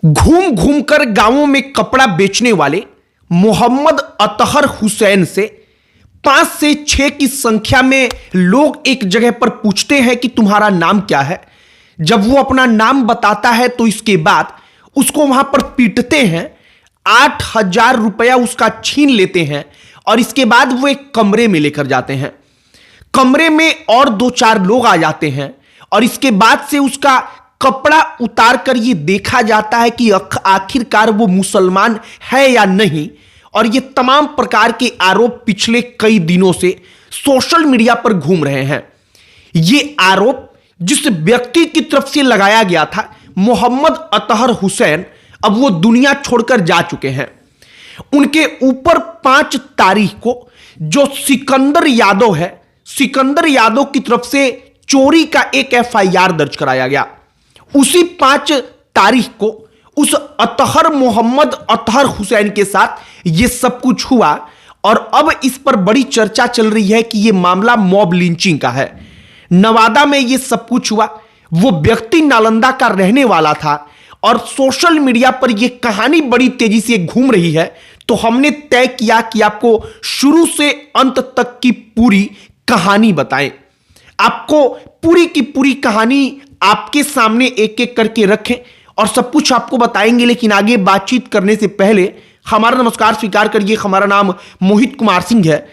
घूम घूम कर गांवों में कपड़ा बेचने वाले मोहम्मद अतहर हुसैन से 5 से 6 की संख्या में लोग एक जगह पर पूछते हैं कि तुम्हारा नाम क्या है। जब वो अपना नाम बताता है तो इसके बाद उसको वहां पर पीटते हैं, 8,000 रुपया उसका छीन लेते हैं और इसके बाद वो एक कमरे में लेकर जाते हैं। कमरे में और 2-4 लोग आ जाते हैं और इसके बाद से उसका कपड़ा उतार कर यह देखा जाता है कि आखिरकार वो मुसलमान है या नहीं। और ये तमाम प्रकार के आरोप पिछले कई दिनों से सोशल मीडिया पर घूम रहे हैं। ये आरोप जिस व्यक्ति की तरफ से लगाया गया था, मोहम्मद अतहर हुसैन, अब वो दुनिया छोड़कर जा चुके हैं। उनके ऊपर 5 तारीख को जो सिकंदर यादव है, सिकंदर यादव की तरफ से चोरी का एक एफआईआर दर्ज कराया गया। उसी 5 तारीख को उस अतहर मोहम्मद अतहर हुसैन के साथ यह सब कुछ हुआ और अब इस पर बड़ी चर्चा चल रही है कि यह मामला मॉब लिंचिंग का है। नवादा में यह सब कुछ हुआ। वो व्यक्ति नालंदा का रहने वाला था और सोशल मीडिया पर यह कहानी बड़ी तेजी से घूम रही है, तो हमने तय किया कि आपको शुरू से अंत तक की पूरी कहानी बताएं। आपको पूरी की पूरी कहानी आपके सामने एक एक करके रखें और सब कुछ आपको बताएंगे। लेकिन आगे बातचीत करने से पहले हमारा नमस्कार स्वीकार करिए। हमारा नाम मोहित कुमार सिंह है।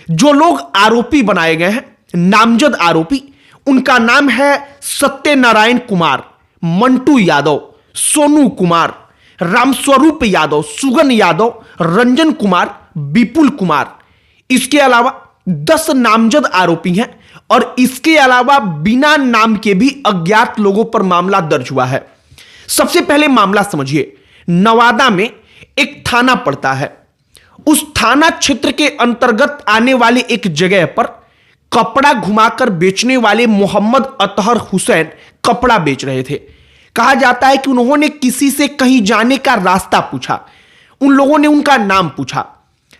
जो लोग आरोपी बनाए गए हैं, नामजद आरोपी, उनका नाम है सत्यनारायण कुमार, मंटू यादव, सोनू कुमार, रामस्वरूप यादव, सुगन यादव, रंजन कुमार, विपुल कुमार। इसके अलावा 10 नामजद आरोपी हैं और इसके अलावा बिना नाम के भी अज्ञात लोगों पर मामला दर्ज हुआ है। सबसे पहले मामला समझिए। नवादा में एक थाना पड़ता है। उस थाना क्षेत्र के अंतर्गत आने वाले एक जगह पर कपड़ा घुमाकर बेचने वाले मोहम्मद अतहर हुसैन कपड़ा बेच रहे थे। कहा जाता है कि उन्होंने किसी से कहीं जाने का रास्ता पूछा। उन लोगों ने उनका नाम पूछा।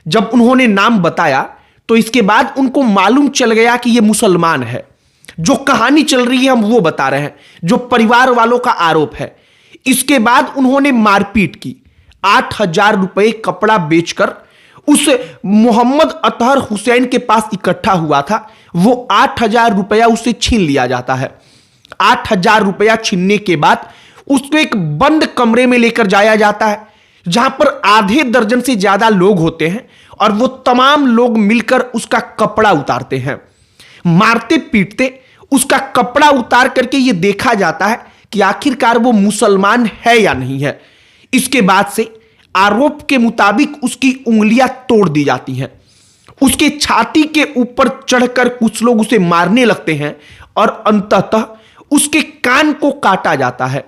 जब उन्होंने नाम बताया तो इसके बाद उनको मालूम चल गया कि यह मुसलमान है। जो कहानी चल रही है हम वो बता रहे हैं, जो परिवार वालों का आरोप है। इसके बाद उन्होंने मारपीट की। 8,000 रुपए कपड़ा बेचकर उस मोहम्मद अतहर हुसैन के पास इकट्ठा हुआ था, वो 8,000 रुपया उससे छीन लिया जाता है। 8,000 रुपया छीनने के बाद उसको एक बंद कमरे में लेकर जाया जाता है, जहां पर आधे दर्जन से ज्यादा लोग होते हैं और वो तमाम लोग मिलकर उसका कपड़ा उतारते हैं। मारते पीटते उसका कपड़ा उतार करके ये देखा जाता है कि आखिरकार वो मुसलमान है या नहीं है। इसके बाद से आरोप के मुताबिक उसकी उंगलियां तोड़ दी जाती हैं। उसके छाती के ऊपर चढ़कर कुछ लोग उसे मारने लगते हैं और अंततः उसके कान को काटा जाता है।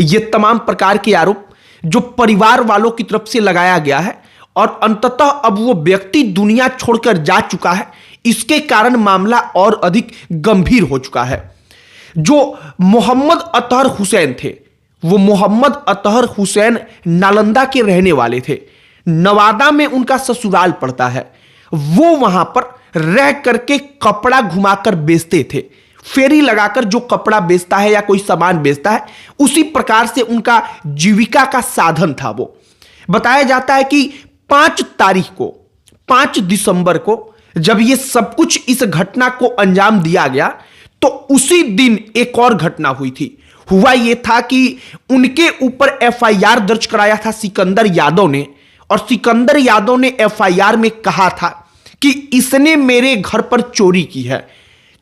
ये तमाम प्रकार के आरोप जो परिवार वालों की तरफ से लगाया गया है और अंततः अब वो व्यक्ति दुनिया छोड़कर जा चुका है। इसके कारण मामला और अधिक गंभीर हो चुका है। जो मोहम्मद अतहर हुसैन थे, वो मोहम्मद अतहर हुसैन नालंदा के रहने वाले थे। नवादा में उनका ससुराल पड़ता है। वो वहां पर रह करके कपड़ा घुमाकर बेचते थे। फेरी लगाकर जो कपड़ा बेचता है या कोई सामान बेचता है, उसी प्रकार से उनका जीविका का साधन था। वो बताया जाता है कि 5 तारीख को, 5 दिसंबर को जब ये सब कुछ इस घटना को अंजाम दिया गया तो उसी दिन एक और घटना हुई थी। हुआ यह था कि उनके ऊपर एफआईआर दर्ज कराया था सिकंदर यादव ने, और सिकंदर यादव ने एफआईआर में कहा था कि इसने मेरे घर पर चोरी की है।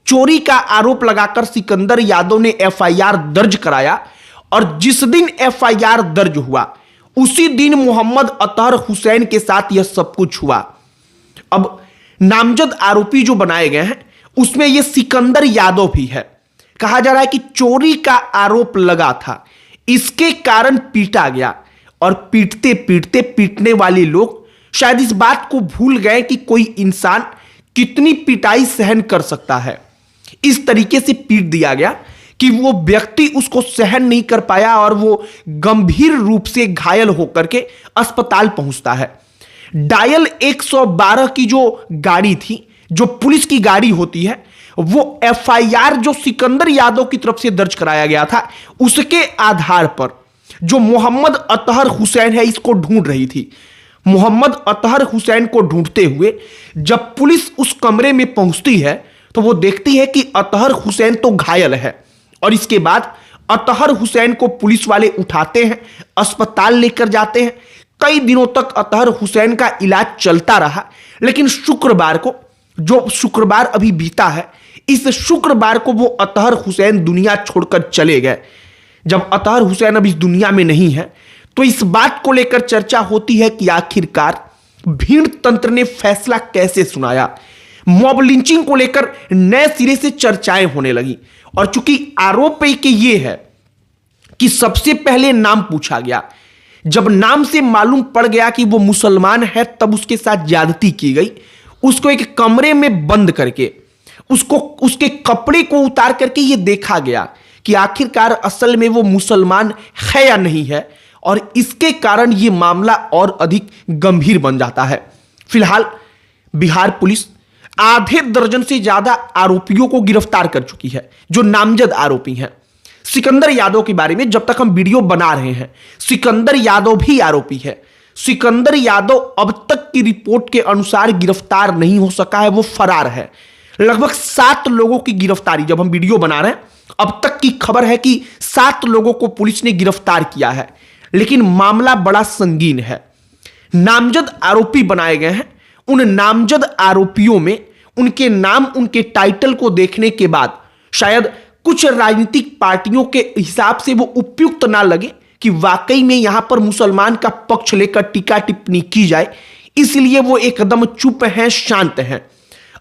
चोरी का आरोप लगाकर सिकंदर यादव ने एफआईआर दर्ज कराया और जिस दिन एफआईआर दर्ज हुआ उसी दिन मोहम्मद अतहर हुसैन के साथ यह सब कुछ हुआ। अब नामजद आरोपी जो बनाए गए हैं उसमें यह सिकंदर यादव भी है। कहा जा रहा है कि चोरी का आरोप लगा था, इसके कारण पीटा गया और पीटते पीटते पीटने वाले लोग शायद इस बात को भूल गए कि कोई इंसान कितनी पिटाई सहन कर सकता है। इस तरीके से पीट दिया गया कि वो व्यक्ति उसको सहन नहीं कर पाया और वो गंभीर रूप से घायल होकर के अस्पताल पहुंचता है। डायल 112 की जो गाड़ी थी, जो पुलिस की गाड़ी होती है, वो एफआईआर जो सिकंदर यादव की तरफ से दर्ज कराया गया था, उसके आधार पर जो मोहम्मद अतहर हुसैन है इसको ढूंढ रही थी। मोहम्मद अतहर हुसैन को ढूंढते हुए जब पुलिस उस कमरे में पहुंचती है तो वो देखती है कि अतहर हुसैन तो घायल है, और इसके बाद अतहर हुसैन को पुलिस वाले उठाते हैं, अस्पताल लेकर जाते हैं। कई दिनों तक अतहर हुसैन का इलाज चलता रहा, लेकिन शुक्रवार को, जो शुक्रवार अभी बीता है, इस शुक्रवार को वो अतहर हुसैन दुनिया छोड़कर चले गए। जब अतहर हुसैन अब इस दुनिया में नहीं है तो इस बात को लेकर चर्चा होती है कि आखिरकार भीड़ तंत्र ने फैसला कैसे सुनाया। मॉब लिंचिंग को लेकर नए सिरे से चर्चाएं होने लगी, और चूंकि आरोप के ये है कि सबसे पहले नाम पूछा गया, जब नाम से मालूम पड़ गया कि वो मुसलमान है तब उसके साथ ज्यादती की गई। उसको एक कमरे में बंद करके उसके कपड़े को उतार करके ये देखा गया कि आखिरकार असल में वो मुसलमान है या नहीं है, और इसके कारण ये मामला और अधिक गंभीर बन जाता है। फिलहाल बिहार पुलिस आधे दर्जन से ज्यादा आरोपियों को गिरफ्तार कर चुकी है, जो नामजद आरोपी हैं। सिकंदर यादव के बारे में जब तक हम वीडियो बना रहे हैं, सिकंदर यादव भी आरोपी है। सिकंदर यादव अब तक की रिपोर्ट के अनुसार गिरफ्तार नहीं हो सका है, वो फरार है। लगभग 7 लोगों की गिरफ्तारी, जब हम वीडियो बना रहे हैं अब तक की खबर है कि 7 लोगों को पुलिस ने गिरफ्तार किया है, लेकिन मामला बड़ा संगीन है। नामजद आरोपी बनाए गए हैं। उन नामजद आरोपियों में उनके नाम, उनके टाइटल को देखने के बाद शायद कुछ राजनीतिक पार्टियों के हिसाब से वो उपयुक्त ना लगे कि वाकई में यहां पर मुसलमान का पक्ष लेकर टीका टिप्पणी की जाए, इसलिए वो एकदम चुप हैं, शांत हैं।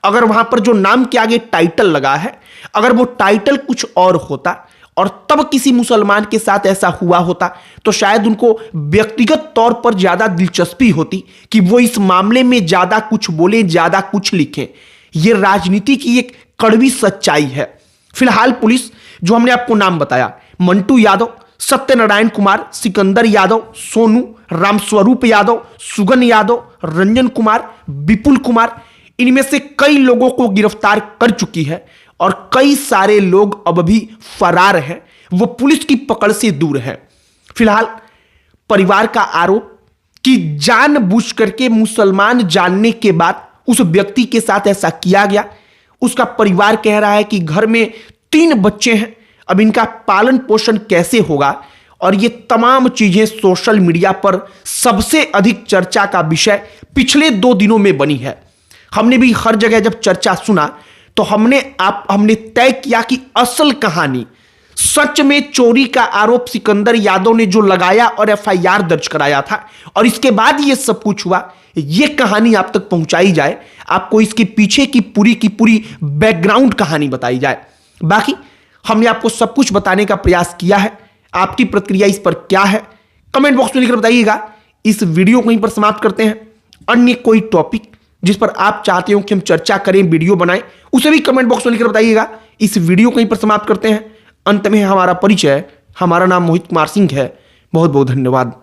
अगर वहां पर जो नाम के आगे टाइटल लगा है, अगर वो टाइटल कुछ और होता और तब किसी मुसलमान के साथ ऐसा हुआ होता तो शायद उनको व्यक्तिगत तौर पर ज्यादा दिलचस्पी होती कि वो इस मामले में ज्यादा कुछ बोलें, ज्यादा कुछ लिखें। यह राजनीति की एक कड़वी सच्चाई है। फिलहाल पुलिस, जो हमने आपको नाम बताया, मंटू यादव, सत्यनारायण कुमार, सिकंदर यादव, सोनू, रामस्वरूप यादव, सुगन यादव, रंजन कुमार, विपुल कुमार, इनमें से कई लोगों को गिरफ्तार कर चुकी है, और कई सारे लोग अब भी फरार हैं, वो पुलिस की पकड़ से दूर हैं। फिलहाल परिवार का आरोप कि जानबूझ करके मुसलमान जानने के बाद उस व्यक्ति के साथ ऐसा किया गया। उसका परिवार कह रहा है कि घर में 3 बच्चे हैं, अब इनका पालन पोषण कैसे होगा, और ये तमाम चीजें सोशल मीडिया पर सबसे अधिक चर्चा का विषय पिछले 2 दिनों में बनी है। हमने भी हर जगह जब चर्चा सुना तो हमने तय किया कि असल कहानी, सच में चोरी का आरोप सिकंदर यादव ने जो लगाया और एफआईआर दर्ज कराया था, और इसके बाद ये सब कुछ हुआ, ये कहानी आप तक पहुंचाई जाए, आपको इसके पीछे की पूरी बैकग्राउंड कहानी बताई जाए। बाकी हमने आपको सब कुछ बताने का प्रयास किया है। आपकी प्रतिक्रिया इस पर क्या है, कमेंट बॉक्स में लिखकर बताइएगा। इस वीडियो को यहीं पर समाप्त करते हैं। अन्य कोई टॉपिक जिस पर आप चाहते हो कि हम चर्चा करें, वीडियो बनाएं, उसे भी कमेंट बॉक्स में लिखकर बताइएगा। इस वीडियो को यहीं पर समाप्त करते हैं। अंत में हमारा परिचय, हमारा नाम मोहित कुमार सिंह है। बहुत बहुत धन्यवाद।